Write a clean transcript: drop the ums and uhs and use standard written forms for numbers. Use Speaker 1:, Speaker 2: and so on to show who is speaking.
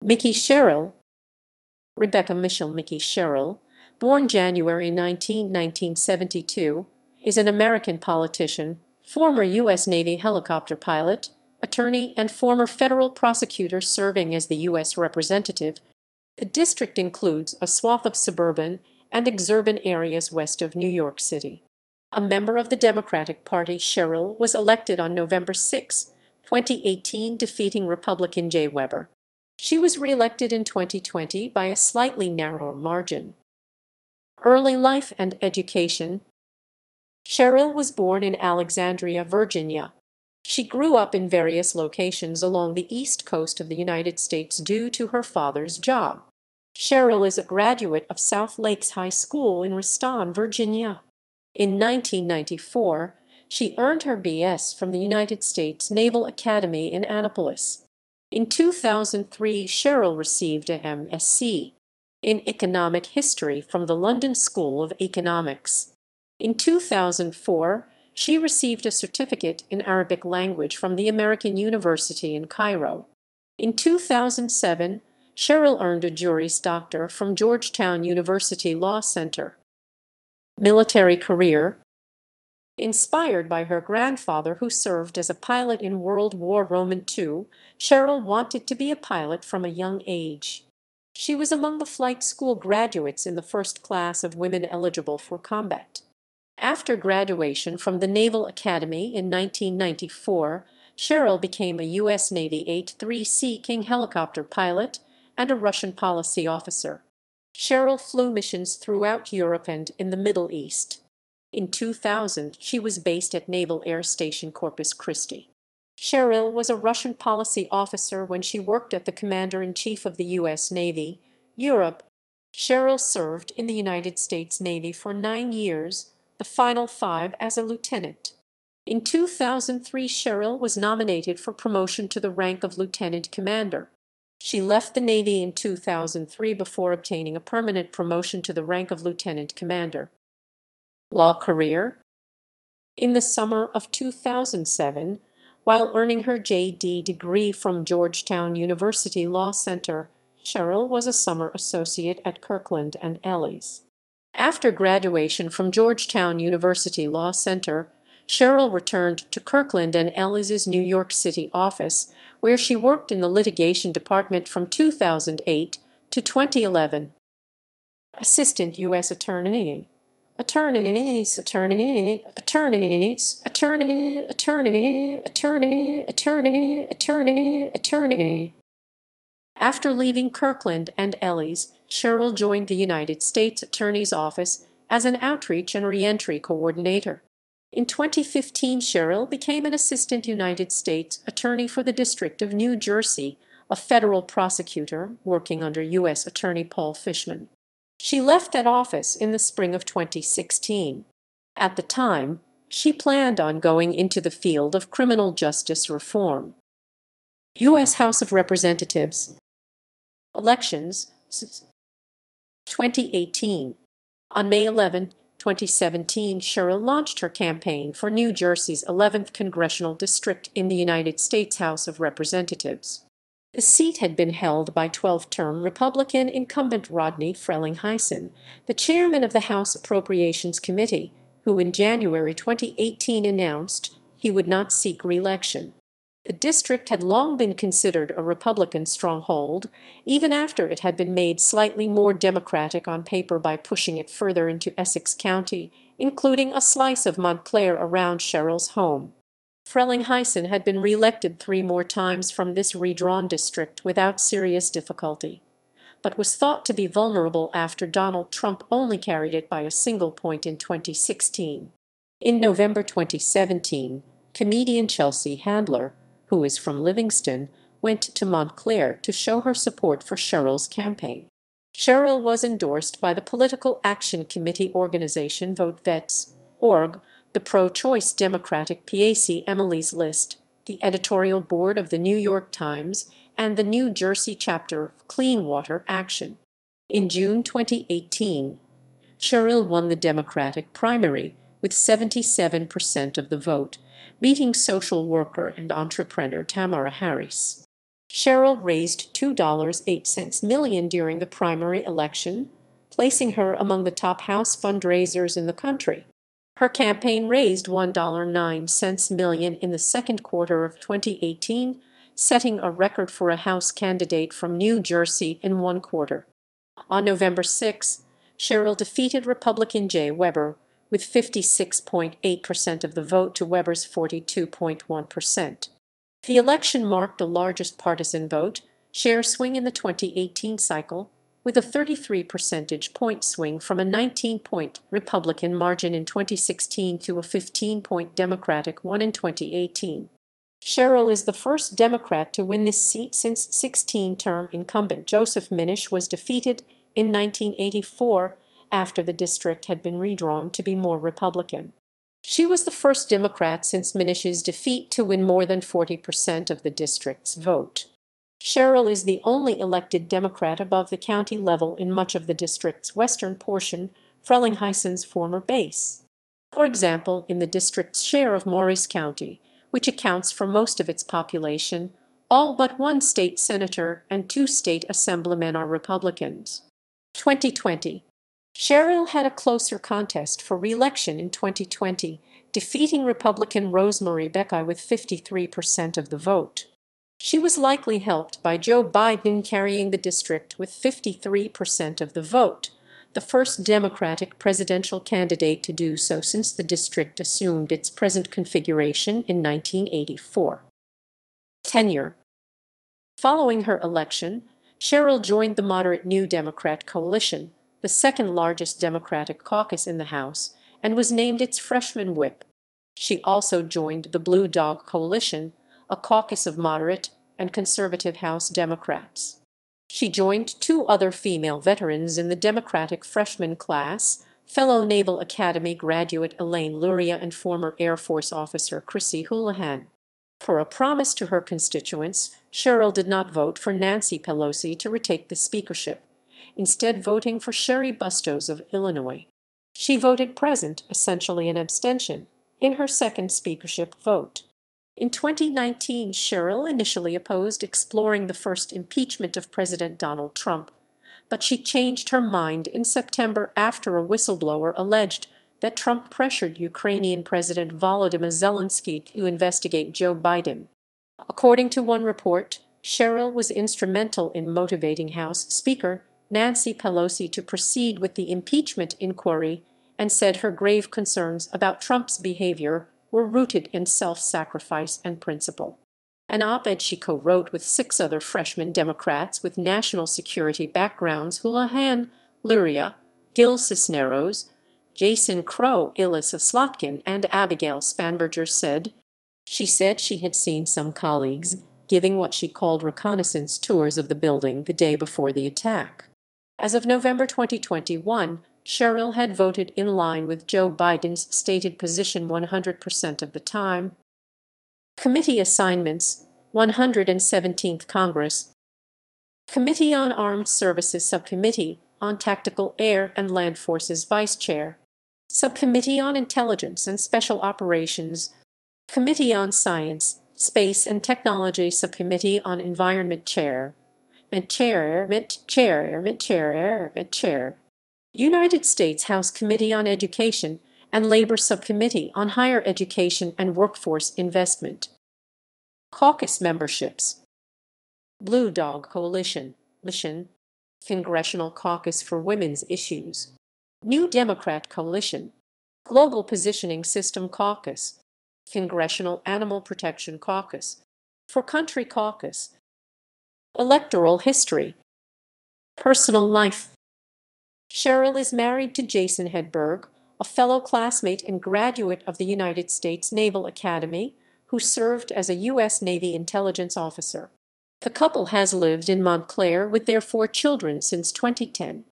Speaker 1: Mikie Sherrill, Rebecca Michelle Mikie Sherrill, born January 19, 1972, is an American politician, former U.S. Navy helicopter pilot, attorney, and former federal prosecutor serving as the U.S. representative. The district includes a swath of suburban and exurban areas west of New York City. A member of the Democratic Party, Sherrill was elected on November 6, 2018, defeating Republican Jay Weber. She was reelected in 2020 by a slightly narrower margin. Early life and education. Sherrill was born in Alexandria, Virginia. She grew up in various locations along the East Coast of the United States due to her father's job. Sherrill is a graduate of South Lakes High School in Reston, Virginia. In 1994, she earned her B.S. from the United States Naval Academy in Annapolis. In 2003, Sherrill received a M.Sc. in Economic History from the London School of Economics. In 2004, she received a certificate in Arabic language from the American University in Cairo. In 2007, Sherrill earned a Juris Doctor from Georgetown University Law Center. Military career. Inspired by her grandfather, who served as a pilot in World War II, Sherrill wanted to be a pilot from a young age. She was among the flight school graduates in the first class of women eligible for combat. After graduation from the Naval Academy in 1994, Sherrill became a U.S. Navy H-3C King helicopter pilot and a Russian policy officer. Sherrill flew missions throughout Europe and in the Middle East. In 2000, she was based at Naval Air Station Corpus Christi. Sherrill was a Russian policy officer when she worked at the Commander-in-Chief of the U.S. Navy, Europe. Sherrill served in the United States Navy for 9 years, the final 5 as a lieutenant. In 2003, Sherrill was nominated for promotion to the rank of lieutenant commander. She left the Navy in 2003 before obtaining a permanent promotion to the rank of lieutenant commander. Law career. In the summer of 2007, while earning her J.D. degree from Georgetown University Law Center, Sherrill was a summer associate at Kirkland & Ellis. After graduation from Georgetown University Law Center, Sherrill returned to Kirkland & Ellis's New York City office, where she worked in the litigation department from 2008 to 2011. Assistant U.S. Attorney. Attorneys. After leaving Kirkland & Ellis, Sherrill joined the United States Attorney's Office as an outreach and reentry coordinator. In 2015, Sherrill became an assistant United States Attorney for the District of New Jersey, a federal prosecutor working under U.S. Attorney Paul Fishman. She left that office in the spring of 2016. At the time, she planned on going into the field of criminal justice reform. U.S. House of Representatives. Elections. 2018. On May 11, 2017, Sherrill launched her campaign for New Jersey's 11th congressional district in the United States House of Representatives. The seat had been held by 12th-term Republican incumbent Rodney Frelinghuysen, the chairman of the House Appropriations Committee, who in January 2018 announced he would not seek re-election. The district had long been considered a Republican stronghold, even after it had been made slightly more Democratic on paper by pushing it further into Essex County, including a slice of Montclair around Sherrill's home. Frelinghuysen had been re-elected 3 more times from this redrawn district without serious difficulty, but was thought to be vulnerable after Donald Trump only carried it by a single point in 2016. In November 2017, comedian Chelsea Handler, who is from Livingston, went to Montclair to show her support for Sherrill's campaign. Sherrill was endorsed by the Political Action Committee organization VoteVets.org, the pro-choice Democratic PAC Emily's List, the editorial board of the New York Times, and the New Jersey chapter of Clean Water Action. In June 2018, Sherrill won the Democratic primary with 77% of the vote, beating social worker and entrepreneur Tamara Harris. Sherrill raised $2.08 million during the primary election, placing her among the top House fundraisers in the country. Her campaign raised $1.09 million in the second quarter of 2018, setting a record for a House candidate from New Jersey in one quarter. On November 6, Sherrill defeated Republican Jay Weber with 56.8% of the vote to Weber's 42.1%. The election marked the largest partisan vote share swing in the 2018 cycle, with a 33 percentage point swing from a 19-point Republican margin in 2016 to a 15-point Democratic one in 2018. Sherrill is the first Democrat to win this seat since 16-term incumbent Joseph Minish was defeated in 1984 after the district had been redrawn to be more Republican. She was the first Democrat since Minish's defeat to win more than 40% of the district's vote. Sherrill is the only elected Democrat above the county level in much of the district's western portion, Frelinghuysen's former base. For example, in the district's share of Maurice County, which accounts for most of its population, all but one state senator and two state assemblymen are Republicans. 2020. Sherrill had a closer contest for re-election in 2020, defeating Republican Rosemary Beckey with 53% of the vote. She was likely helped by Joe Biden carrying the district with 53% of the vote, the first Democratic presidential candidate to do so since the district assumed its present configuration in 1984. Tenure. Following her election, Sherrill joined the moderate New Democrat coalition, the second largest Democratic caucus in the House, and was named its freshman whip. She also joined the Blue Dog Coalition, a caucus of moderate and conservative House Democrats. She joined two other female veterans in the Democratic freshman class, fellow Naval Academy graduate Elaine Luria and former Air Force officer Chrissy Houlihan. For a promise to her constituents, Sherrill did not vote for Nancy Pelosi to retake the speakership, instead voting for Sherry Bustos of Illinois. She voted present, essentially an abstention, in her second speakership vote. In 2019, Sherrill initially opposed exploring the first impeachment of President Donald Trump, but she changed her mind in September after a whistleblower alleged that Trump pressured Ukrainian President Volodymyr Zelensky to investigate Joe Biden. According to one report, Sherrill was instrumental in motivating House Speaker Nancy Pelosi to proceed with the impeachment inquiry and said her grave concerns about Trump's behavior were rooted in self-sacrifice and principle. An op-ed she co-wrote with 6 other freshman Democrats with national security backgrounds, Houlihan, Luria, Gil Cisneros, Jason Crow, Elissa Slotkin, and Abigail Spanberger said she had seen some colleagues giving what she called reconnaissance tours of the building the day before the attack. As of November 2021, Sherrill had voted in line with Joe Biden's stated position 100% of the time. Committee assignments, 117th Congress. Committee on Armed Services Subcommittee on Tactical Air and Land Forces Vice Chair. Subcommittee on Intelligence and Special Operations. Committee on Science, Space and Technology Subcommittee on Environment Chair. Chair. United States House Committee on Education and Labor Subcommittee on Higher Education and Workforce Investment. Caucus memberships. Blue Dog Coalition, Congressional Caucus for Women's Issues. New Democrat Coalition, Global Positioning System Caucus, Congressional Animal Protection Caucus, For Country Caucus. Electoral history. Personal life. Sherrill is married to Jason Hedberg, a fellow classmate and graduate of the United States Naval Academy, who served as a U.S. Navy intelligence officer. The couple has lived in Montclair with their 4 children since 2010.